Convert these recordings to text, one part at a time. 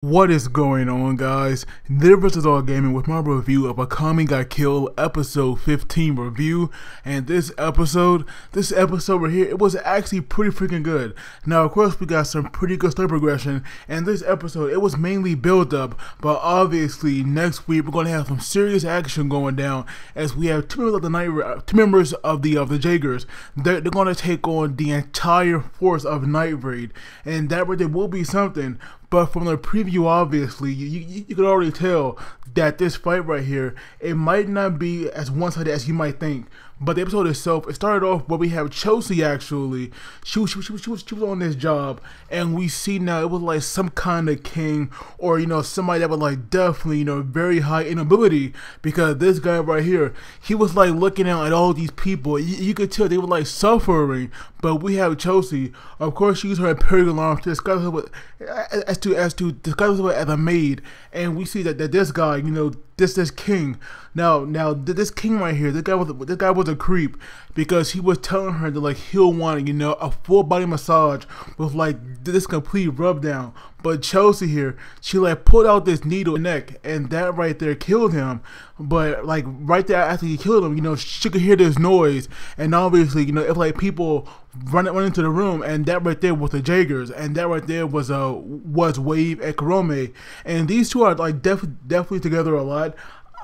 What is going on, guys? This is All Gaming with my review of Akame Got Killed episode 15 review. And this episode right here, it was actually pretty freaking good. Now, of course, we got some pretty good story progression. And this episode, it was mainly build up, but obviously next week we're gonna have some serious action going down as we have two members of the Jaegers. They're gonna take on the entire force of Night Raid, and that right there will be something. But from the preview, obviously, you can already tell that this fight right here, it might not be as one-sided as you might think. But the episode itself, it started off where we have Chelsea actually. She was on this job, and we see now it was like some kind of king, or somebody that was like definitely very high in ability, because this guy right here, he was like looking out at all these people. You could tell they were like suffering. But we have Chelsea. Of course, she used her imperial alarm to disguise herself as a maid, and we see that this guy, this king. Now this king right here, this guy was a creep, because he was telling her that like he'll want a full body massage with like this complete rub down. But Chelsea here, she like pulled out this needle in the neck, and that right there killed him. But like right there after he killed him, she could hear this noise, and obviously if like people run into the room, and that right there was the Jaegers, and that right there was Wave and Akame, and these two are like definitely together a lot.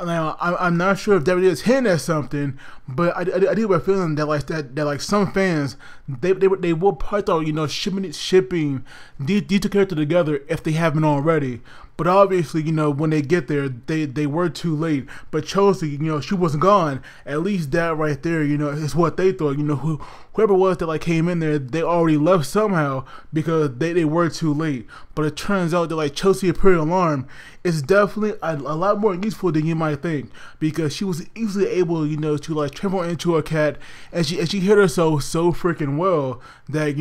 Now I'm not sure if that is hinting at something, but I do have a feeling that like some fans they will probably thought shipping these two characters together if they haven't already. But obviously, when they get there, they were too late. But Chelsea, she was gone. At least that right there, is what they thought. Whoever it was that like came in there, they already left somehow, because they were too late. But it turns out that like Chelsea Imperial Alarm is definitely a lot more useful than you might think, because she was easily able, to like transform into a cat, and she hit herself so freaking well that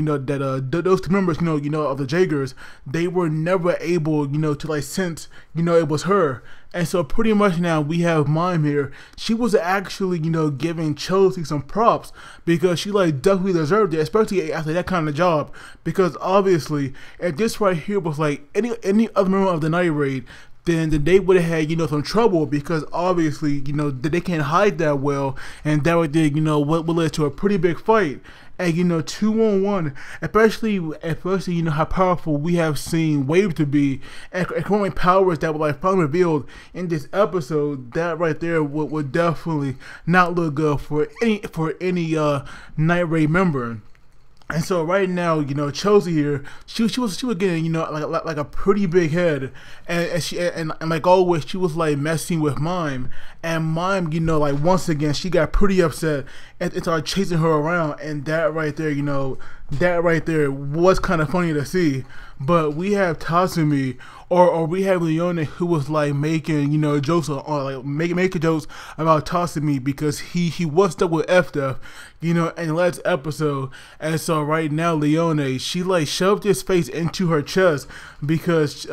those two members, of the Jaegers, they were never able, to like sense, it was her. And so pretty much now we have Mime here. She was actually, giving Chelsea some props, because she like definitely deserved it, especially after that kind of job. Because obviously, if this right here was like any other member of the Night Raid, then they would have had some trouble, because obviously they can't hide that well, and that would what led to a pretty big fight. And 2-on-1, especially how powerful we have seen Wave to be, and growing powers that were like finally revealed in this episode, that right there would definitely not look good for any Night Raid member. And so right now, Chelsea here, she was getting, like a pretty big head, and like always, she was like messing with Mime, and Mime, like once again, she got pretty upset and started chasing her around, and that right there, was kind of funny to see. But we have Tatsumi, or we have Leone, who was like making jokes, or like making jokes about Tatsumi, because he was stuck with F-Death, in the last episode. And so right now Leone, she like shoved his face into her chest, because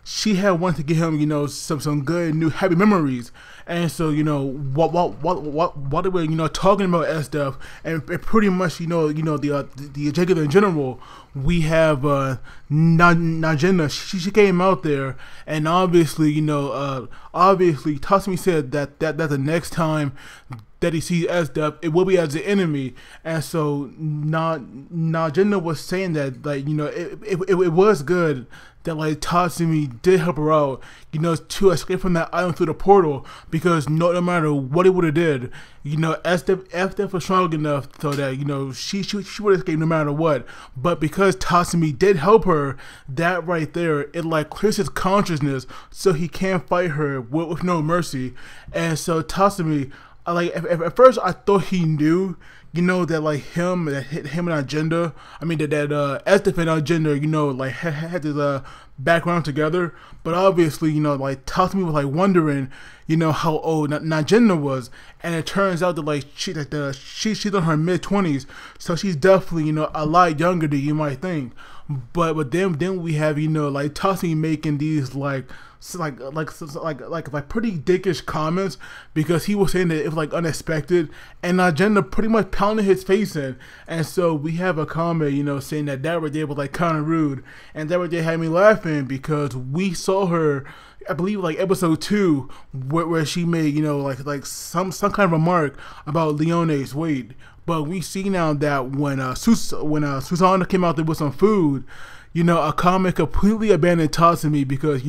she had wanted to give him some good new happy memories. And so what they were talking about F-Death, and pretty much the Jaegers in general, we have Najina. She came out there, and obviously Tatsumi said that the next time that he sees F-Death, it will be as an enemy. And so Najina was saying that it was good that like Tatsumi did help her out, to escape from that island through the portal, because no matter what he would have did, F-Death was strong enough so that she would escape no matter what. But because Tatsumi did help her, that right there, it like clears his consciousness, so he can't fight her with no mercy. And so Tatsumi, at first I thought he knew, that like him and Agenda, that F-Death and Agenda, like had this background together. But obviously, like Tatsumi was like wondering, how old Najina was, and it turns out that like she's in her mid-20s, so she's definitely a lot younger than you might think. but then we have like Tasumi making these like pretty dickish comments because he was saying that it was like unexpected, and Agenda pretty much pounded his face in, and so we have Akame, saying that right there was like kind of rude, and that right there had me laughing because we saw her, I believe like episode 2, where she made like some kind of remark about Leone's weight. But we see now that when Susanna came out there with some food, Akame completely abandoned Tatsumi because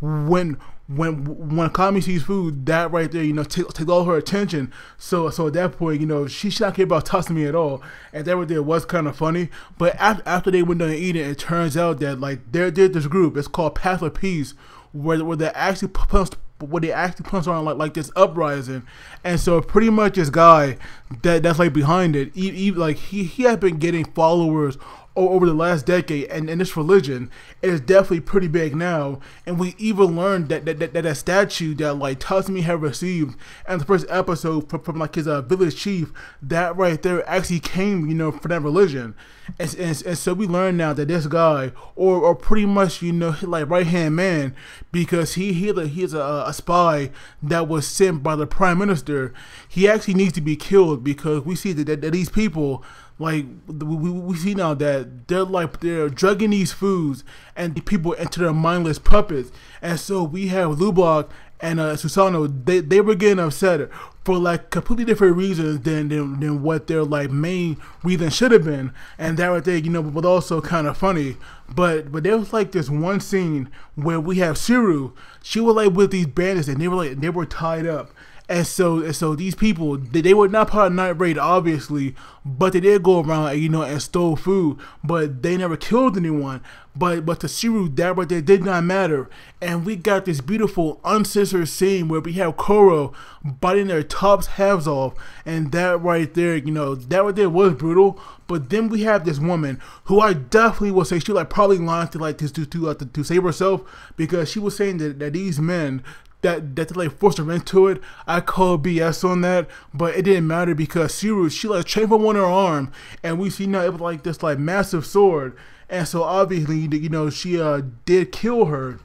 when Akame sees food, that right there takes all her attention. So at that point she should not care about Tatsumi at all, and that right there was kind of funny. But after they went done eating, it turns out that like there's this group, it's called Path of Peace, where they actually punched on like this uprising, and so pretty much this guy that's like behind it, he had been getting followers over the last decade, and this religion is definitely pretty big now. And we even learned that statue that like Tatsumi had received in the first episode from like his village chief, that right there actually came from that religion. And so we learn now that this guy, or pretty much like right hand man, because he's a spy that was sent by the prime minister. He actually needs to be killed because we see that these people, like we see now that they're drugging these foods and the people into their mindless puppets. And so we have Lubok and Susanoo, they were getting upset for like completely different reasons than what their like main reason should have been, and that right there was also kind of funny. But there was like this one scene where we have Shiru. She was like with these bandits, and they were tied up. And so these people, they were not part of Night Raid, obviously, but they did go around and stole food, but they never killed anyone. But to Shiru, that right there did not matter. And we got this beautiful uncensored scene where we have Koro biting their tops halves off, and that right there, that right there was brutal. But then we have this woman who I definitely would say she like probably lied to save herself, because she was saying that these men that like forced her into it. I call BS on that, but it didn't matter because she like trained from on her arm, and we see now it was like this like massive sword, and so obviously she did kill her.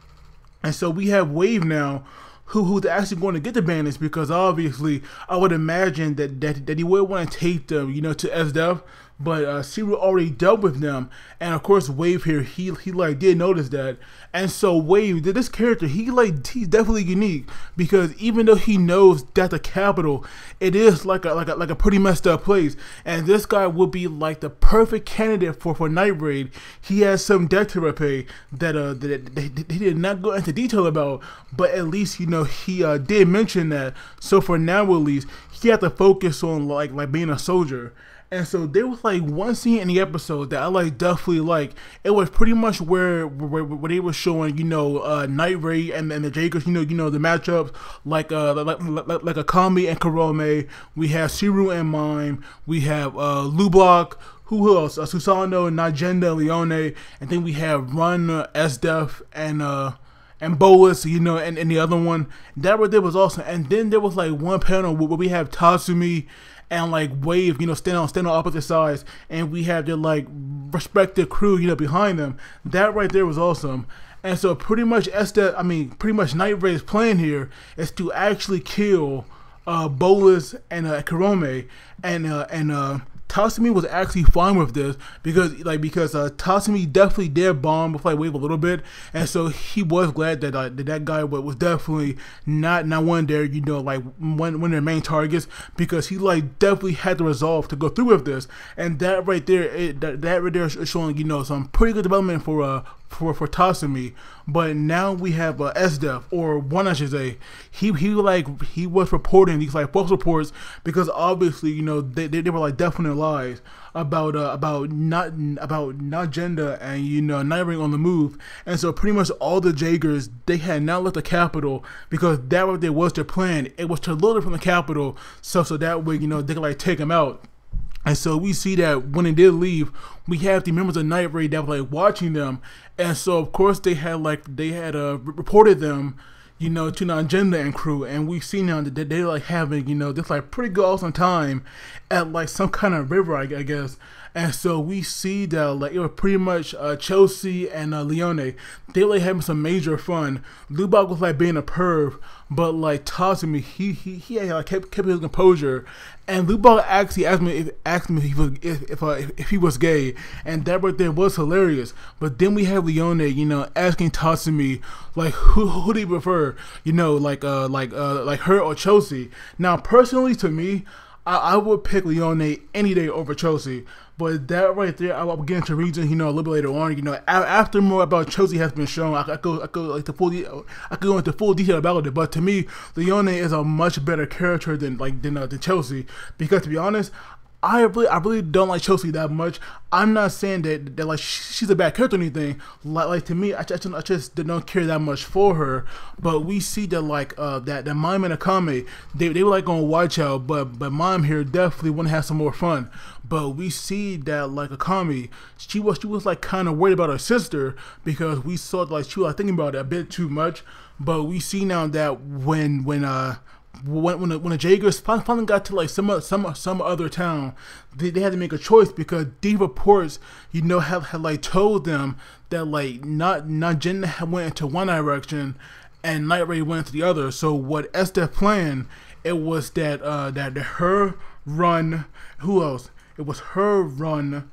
And so we have Wave now, who's actually going to get the bandits, because obviously I would imagine that he would want to take them to SDF, but Shiru already dealt with them. And of course Wave here, he like did notice that. And so Wave, this character, he's definitely unique, because even though he knows that the capital, it is like a pretty messed up place, and this guy would be like the perfect candidate for Night Raid. He has some debt to repay that he did not go into detail about, but at least he did mention that. So for now at least, he had to focus on like being a soldier. And so there was like one scene in the episode that I like definitely like. It was pretty much where they were showing Night Raid and the Jaegers, the matchups like Akame and Kurome. We have Shiru and Mime. We have Lubok. Who else? Susanoo, Najenda, Leone, and then we have Run, SDF, and Bolus, and the other one. That right there was awesome. And then there was like one panel where we have Tatsumi and like Wave, stand on opposite sides, and we have their like respective crew, behind them. That right there was awesome. And so pretty much Night Raid's plan here is to actually kill Bolus and Kurome, and Tatsumi was actually fine with this because Tatsumi definitely did bomb with like Wave a little bit, and so he was glad that that guy was definitely not one of their like one of their main targets, because he like definitely had the resolve to go through with this. And that right there, that right there is showing some pretty good development for Tatsumi. But now we have SDF, or one I should say. He was reporting these like false reports, because obviously they were like definite lies about not gender and Night Raid on the move. And so pretty much all the Jaegers, they had not left the capital, because that right there was their plan. It was to lure them from the capital, so that way they could like take them out. And so we see that when they did leave, we have the members of Night Raid that were like watching them, and so of course they had reported them, to Najenda and crew, and we see now that they're like having this like pretty good awesome time at like some kind of river, I guess. And so we see that like it was pretty much Chelsea and Leone. They were like having some major fun. Lubach was like being a perv, but like Tatsumi, he had, like, kept his composure. And Lubach actually asked me if he was gay, and that right there was hilarious. But then we have Leone, you know, asking Tatsumi like who do you prefer, you know, like her or Chelsea. Now personally, to me, I would pick Leone any day over Chelsea. But that right there, I'll get into reasons, you know, a little bit later on. You know, after more about Chelsea has been shown, I could go into full detail about it. But to me, Leone is a much better character than Chelsea, because to be honest, I really don't like Chelsea that much. I'm not saying that like she's a bad character or anything. Like to me, I just don't care that much for her. But we see that like that Mime and Akame, they were like on watch out, but Mime here definitely want to have some more fun. But we see that like Akame, she was like kind of worried about her sister, because we saw like she was like, thinking about it a bit too much. But we see now that when the Jaegers finally got to like some other town, they had to make a choice, because these reports, you know, had like told them that like not Jin went into one direction and Night Ray went into the other. So what Esther planned, it was that her run, who else? It was her run.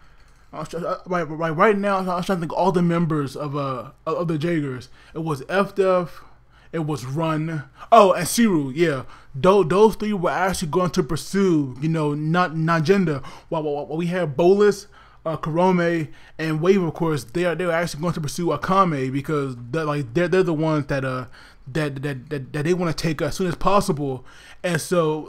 Right now, I'm trying to think all the members of the Jaegers. It was FDF. It was Run. Oh, and Siru, yeah. Those three were actually going to pursue, you know, not gender. While we have Bolus, Kurome, and Wave, of course, they are actually going to pursue Akame, because they're the ones that they want to take as soon as possible. And so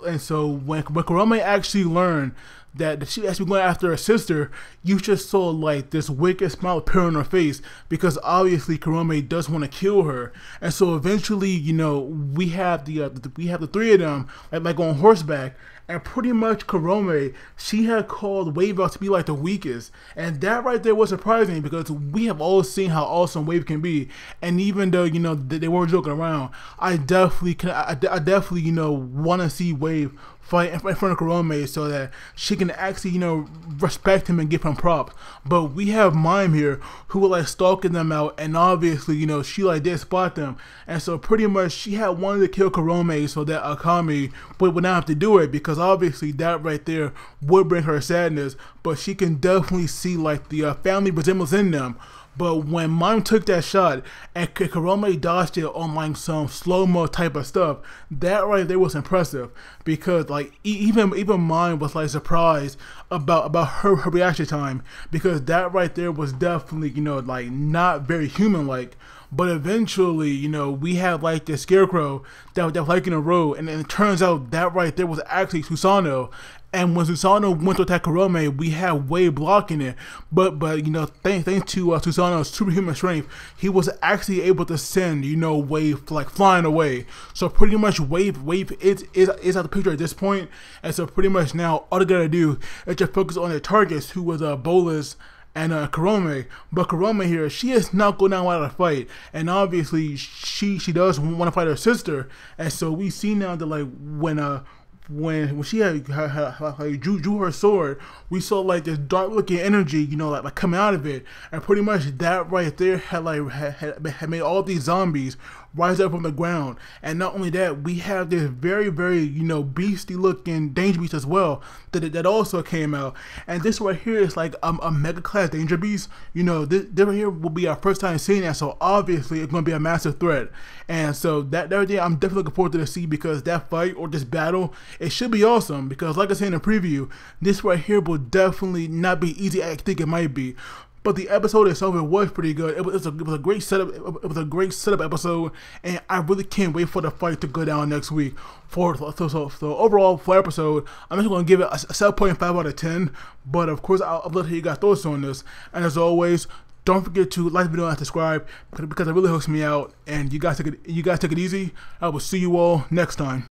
when Kurome actually learned that she actually going after her sister, you just saw like this wicked smile appear on her face, because obviously Kurome does want to kill her. And so eventually, you know, we have the three of them like on horseback, and pretty much Kurome, she had called Wave out to be like the weakest, and that right there was surprising, because we have all seen how awesome Wave can be. And even though, you know, they were joking around, I definitely you know, want to see Wave fight in front of Kurome, so that she can actually, you know, respect him and give him props. But we have Mime here, who was like stalking them out, and obviously, you know, she like did spot them, and so pretty much she had wanted to kill Kurome so that Akame would not have to do it, because obviously that right there would bring her sadness. But she can definitely see like the family resemblance in them. But when Mime took that shot and Kurome dodged it on like some slow-mo type of stuff, that right there was impressive, because like even Mime was like surprised about her reaction time, because that right there was definitely, you know, like not very human-like. But eventually, you know, we have like this scarecrow that was like in a row, and it turns out that right there was actually Susanoo. And when Susanoo went to attack Kurome, we had Wave blocking it. But you know, thanks to Susanoo's superhuman strength, he was actually able to send, you know, Wave like flying away. So pretty much Wave is out the picture at this point. And so pretty much now all they gotta do is just focus on their targets, who was Bolus and Kurome. But Kurome here, she is not going down without a fight, and obviously she does want to fight her sister. And so we see now that like when she had drew her sword, we saw like this dark looking energy, you know, like coming out of it, and pretty much that right there had made all these zombies rise up from the ground. And not only that, we have this very, you know, beastie looking danger beast as well that also came out. And this right here is like a mega class danger beast. You know, this right here will be our first time seeing that, so obviously it's going to be a massive threat. And so that right there, I'm definitely looking forward to see, because that fight or this battle, it should be awesome, because like I said in the preview, this right here will definitely not be easy as I think it might be. But the episode itself, it was pretty good. It was a great setup. It was a great setup episode, and I really can't wait for the fight to go down next week. So overall, for episode, I'm just going to give it a 7.5 out of 10. But of course, I'll let you guys thoughts on this. And as always, don't forget to like the video and subscribe, because it really helps me out. And you guys take it easy. I will see you all next time.